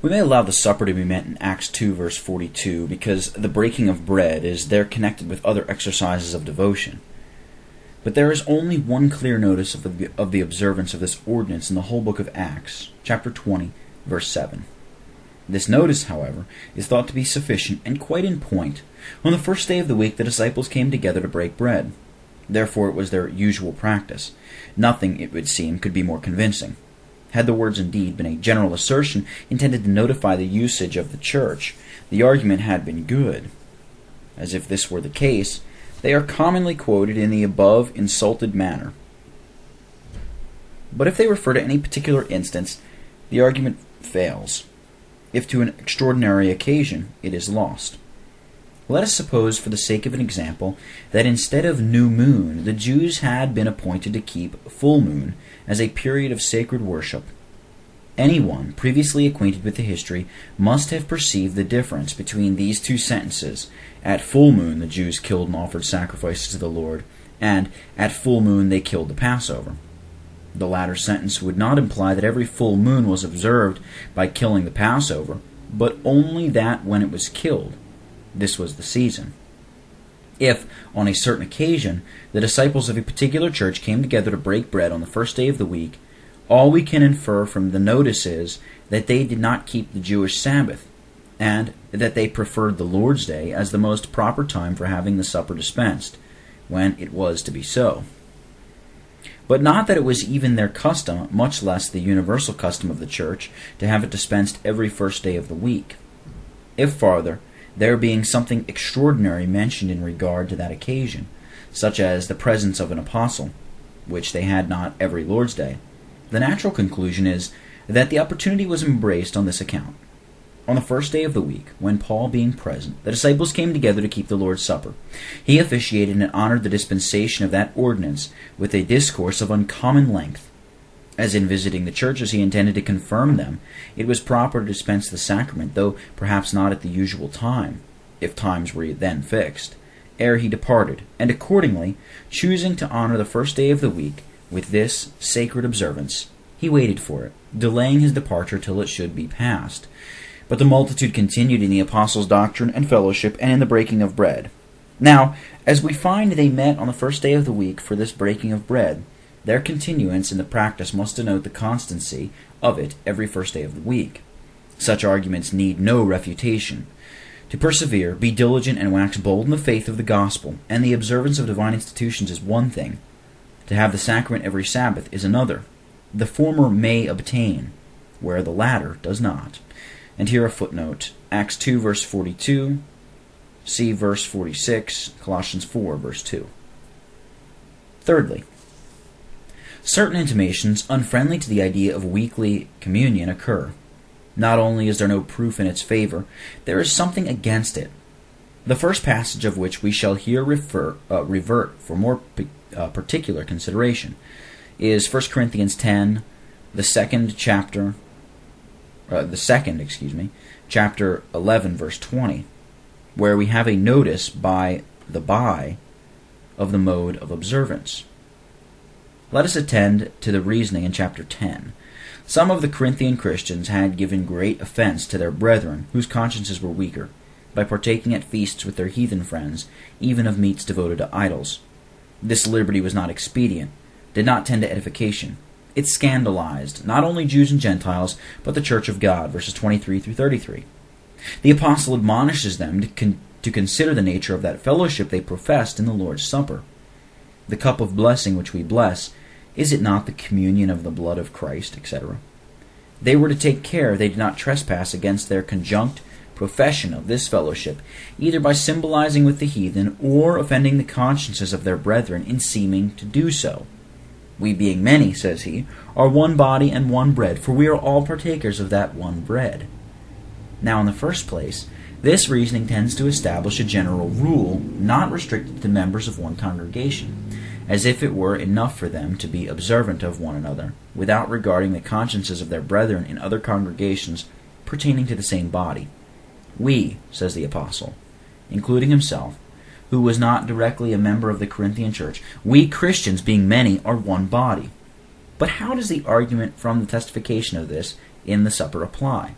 We may allow the supper to be meant in Acts 2, verse 42, because the breaking of bread is there connected with other exercises of devotion. But there is only one clear notice of the observance of this ordinance in the whole book of Acts, chapter 20, verse 7. This notice, however, is thought to be sufficient and quite in point. On the first day of the week the disciples came together to break bread. Therefore it was their usual practice. Nothing, it would seem, could be more convincing. Had the words indeed been a general assertion intended to notify the usage of the church, the argument had been good. As if this were the case, they are commonly quoted in the above insulted manner. But if they refer to any particular instance, the argument fails. If to an extraordinary occasion, it is lost. Let us suppose, for the sake of an example, that instead of new moon, the Jews had been appointed to keep full moon as a period of sacred worship. Anyone previously acquainted with the history must have perceived the difference between these two sentences. At full moon the Jews killed and offered sacrifices to the Lord, and at full moon they killed the Passover. The latter sentence would not imply that every full moon was observed by killing the Passover, but only that when it was killed. This was the season. If, on a certain occasion, the disciples of a particular church came together to break bread on the first day of the week, all we can infer from the notice is that they did not keep the Jewish Sabbath, and that they preferred the Lord's Day as the most proper time for having the supper dispensed, when it was to be so. But not that it was even their custom, much less the universal custom of the church, to have it dispensed every first day of the week. If farther, there being something extraordinary mentioned in regard to that occasion, such as the presence of an apostle, which they had not every Lord's Day, the natural conclusion is that the opportunity was embraced on this account. On the first day of the week, when Paul being present, the disciples came together to keep the Lord's Supper. He officiated and honored the dispensation of that ordinance with a discourse of uncommon length. As in visiting the churches he intended to confirm them, it was proper to dispense the sacrament, though perhaps not at the usual time, if times were then fixed, ere he departed, and accordingly, choosing to honor the first day of the week with this sacred observance, he waited for it, delaying his departure till it should be past. But the multitude continued in the apostles' doctrine and fellowship, and in the breaking of bread. Now, as we find they met on the first day of the week for this breaking of bread, their continuance in the practice must denote the constancy of it every first day of the week. Such arguments need no refutation. To persevere, be diligent, and wax bold in the faith of the gospel, and the observance of divine institutions is one thing. To have the sacrament every Sabbath is another. The former may obtain, where the latter does not. And here a footnote, Acts 2, verse 42, see verse 46, Colossians 4, verse 2. Thirdly, certain intimations unfriendly to the idea of weekly communion occur. Not only is there no proof in its favor, there is something against it. The first passage of which we shall here revert for more particular consideration is 1 Corinthians 10, chapter 11, verse 20, where we have a notice by of the mode of observance. Let us attend to the reasoning in chapter 10. Some of the Corinthian Christians had given great offense to their brethren, whose consciences were weaker, by partaking at feasts with their heathen friends, even of meats devoted to idols. This liberty was not expedient, did not tend to edification. It scandalized not only Jews and Gentiles, but the church of God, verses 23 through 33. The apostle admonishes them to consider the nature of that fellowship they professed in the Lord's Supper. The cup of blessing which we bless, is it not the communion of the blood of Christ, etc.? They were to take care they did not trespass against their conjunct profession of this fellowship, either by symbolizing with the heathen, or offending the consciences of their brethren in seeming to do so. We being many, says he, are one body and one bread, for we are all partakers of that one bread. Now, in the first place, this reasoning tends to establish a general rule, not restricted to members of one congregation, as if it were enough for them to be observant of one another, without regarding the consciences of their brethren in other congregations pertaining to the same body. We, says the apostle, including himself, who was not directly a member of the Corinthian church, we Christians, being many, are one body. But how does the argument from the testification of this in the supper apply?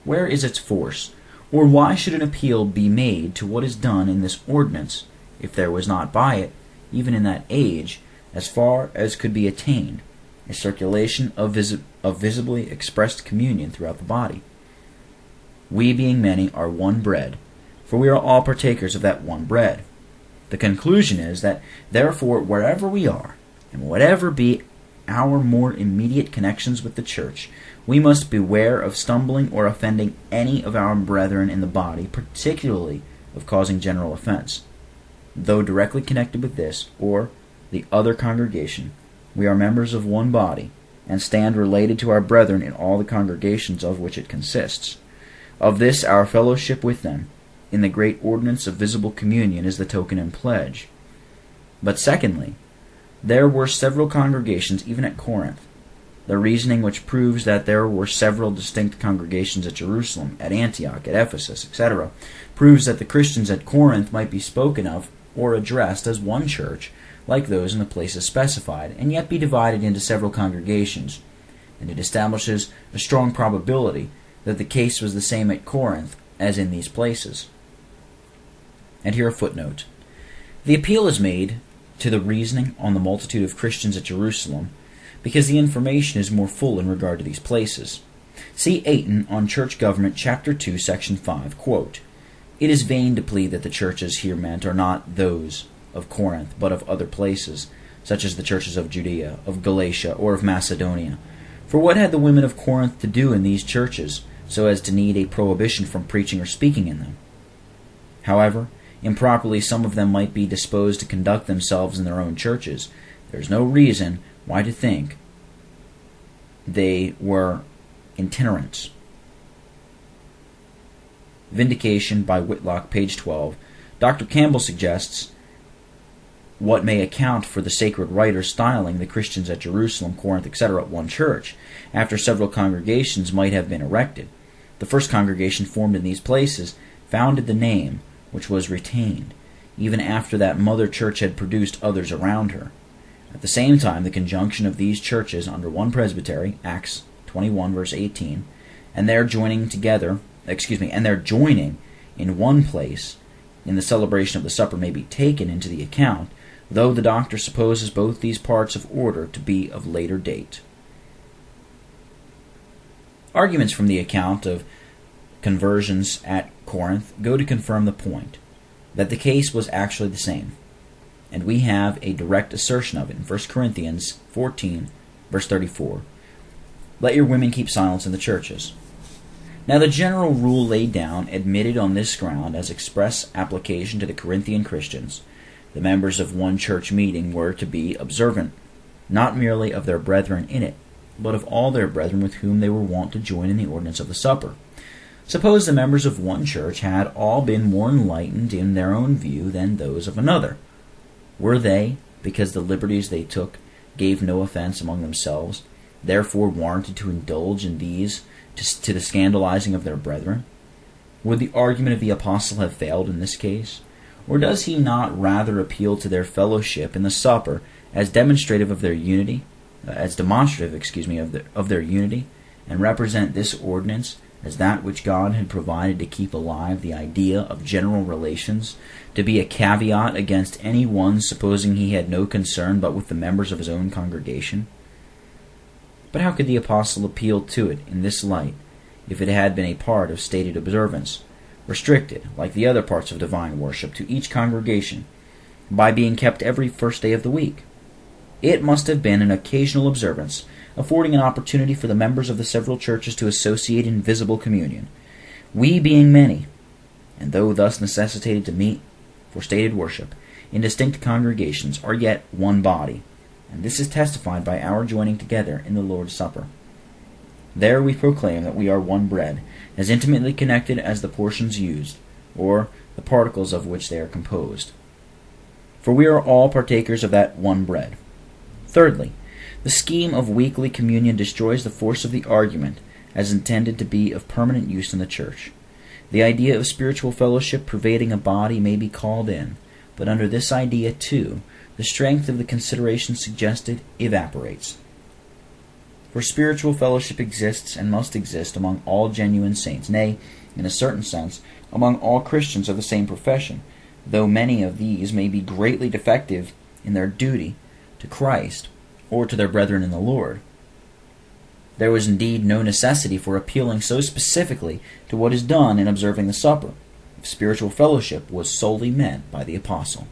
Where is its force? Or why should an appeal be made to what is done in this ordinance, if there was not by it, even in that age, as far as could be attained, a circulation of visibly expressed communion throughout the body? We, being many, are one bread, for we are all partakers of that one bread. The conclusion is that, therefore, wherever we are, and whatever be our more immediate connections with the church, we must beware of stumbling or offending any of our brethren in the body, particularly of causing general offense. Though directly connected with this, or the other congregation, we are members of one body, and stand related to our brethren in all the congregations of which it consists. Of this our fellowship with them, in the great ordinance of visible communion, is the token and pledge. But secondly, there were several congregations even at Corinth. The reasoning which proves that there were several distinct congregations at Jerusalem, at Antioch, at Ephesus, etc., proves that the Christians at Corinth might be spoken of or addressed as one church, like those in the places specified, and yet be divided into several congregations. And it establishes a strong probability that the case was the same at Corinth as in these places. And here a footnote. The appeal is made to the reasoning on the multitude of Christians at Jerusalem, because the information is more full in regard to these places. See Ayton on Church Government, Chapter 2, Section 5, quote, "It is vain to plead that the churches here meant are not those of Corinth, but of other places, such as the churches of Judea, of Galatia, or of Macedonia. For what had the women of Corinth to do in these churches, so as to need a prohibition from preaching or speaking in them? However improperly some of them might be disposed to conduct themselves in their own churches, there is no reason why to think they were itinerants." Vindication by Whitlock, page 12. Dr. Campbell suggests what may account for the sacred writer styling the Christians at Jerusalem, Corinth, etc. one church, after several congregations might have been erected. The first congregation formed in these places founded the name, which was retained, even after that mother church had produced others around her. At the same time, the conjunction of these churches under one presbytery, Acts 21, verse 18, and their joining in one place in the celebration of the supper may be taken into the account, though the doctor supposes both these parts of order to be of later date. Arguments from the account of conversions at Corinth go to confirm the point, that the case was actually the same, and we have a direct assertion of it in 1 Corinthians 14, verse 34. "Let your women keep silence in the churches." Now the general rule laid down, admitted on this ground as express application to the Corinthian Christians, the members of one church meeting were to be observant, not merely of their brethren in it, but of all their brethren with whom they were wont to join in the ordinance of the supper. Suppose the members of one church had all been more enlightened in their own view than those of another. Were they, because the liberties they took gave no offense among themselves, therefore warranted to indulge in these to the scandalizing of their brethren? Would the argument of the apostle have failed in this case? Or does he not rather appeal to their fellowship in the supper as demonstrative of their unity, of their unity, and represent this ordinance as that which God had provided to keep alive the idea of general relations, to be a caveat against any one supposing he had no concern but with the members of his own congregation? But how could the apostle appeal to it in this light, if it had been a part of stated observance, restricted, like the other parts of divine worship, to each congregation, by being kept every first day of the week? It must have been an occasional observance, affording an opportunity for the members of the several churches to associate in visible communion. We being many, and though thus necessitated to meet for stated worship in distinct congregations, are yet one body, and this is testified by our joining together in the Lord's Supper. There we proclaim that we are one bread, as intimately connected as the portions used, or the particles of which they are composed. For we are all partakers of that one bread. Thirdly, the scheme of weekly communion destroys the force of the argument as intended to be of permanent use in the church. The idea of spiritual fellowship pervading a body may be called in, but under this idea, too, the strength of the consideration suggested evaporates. For spiritual fellowship exists and must exist among all genuine saints, nay, in a certain sense, among all Christians of the same profession, though many of these may be greatly defective in their duty to Christ or to their brethren in the Lord. There was indeed no necessity for appealing so specifically to what is done in observing the supper, if spiritual fellowship was solely meant by the Apostle.